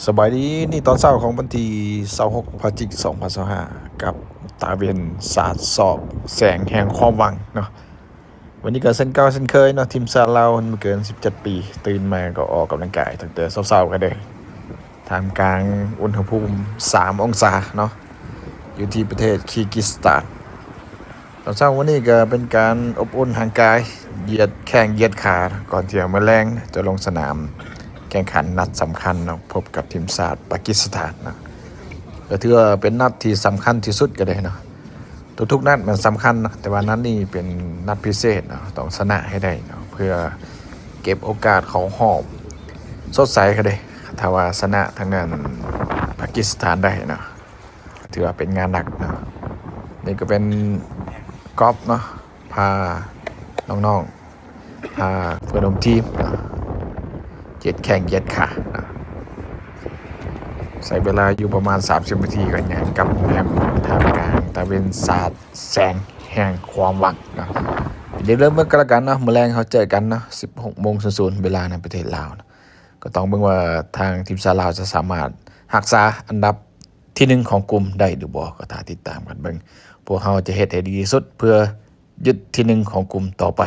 สบายดีนี่ตอนเช้าของวันที่26พฤศจิกายน2025กับตาเวียนศาสตร์สอบแสงแห่งความหวังเนาะวันนี้ก็เส้นเก่าเส้นเคยเนาะทีมชาติเรามันเกิน17ปีตื่นมาก็ออกกำลังกายตั้งแต่เช้าๆกันเลยท่ามกลางอุณหภูมิ3องศาเนาะอยู่ที่ประเทศคีร์กิสถานตอนเช้าวันนี้ก็เป็นการอบอุ่นทางกายเหยียดแข้งเหยียดขาก่อนที่มื้อแลงจะลงสนามแข่งขันนัดสำคัญเนาะพบกับทีมชาติปากีสถานเนาะก็ถือว่าเป็นนัดที่สำคัญที่สุดก็ได้เนาะทุกๆนัดมันสำคัญนะแต่ว่านัดนี้เป็นนัดพิเศษเนาะต้องชนะให้ได้เนาะเพื่อเก็บโอกาสของหอบสดใสก็ได้ถ้าว่าชนะทางนั้นปากีสถานได้เนาะถือว่าเป็นงานหนักเนาะนี่ก็เป็นกอล์ฟเนาะพาน้องๆพาเพื่อนร่วมทีมเนาะเหยียดแข้งเหยียดขาใช้เวลาอยู่ประมาณ30นาทีกันอย่างกับแฮมท่ามกลางตะเวนศาสตร์แสงแห่งความหวังเนาะเดี๋ยวเริ่มเมื่อกันละกันเนาะมื้อแรงเขาเจอกันเนาะ 16:00 เวลาในประเทศลาวนะก็ต้องเบิ่งว่าทางทีมชาติลาวจะสามารถรักษาอันดับที่1ของกลุ่มได้หรือบ่ก็ถ้าติดตามกันเบิ่งพวกเขาจะเฮ็ดให้ดีที่สุดเพื่อยึดที่1ของกลุ่มต่อไป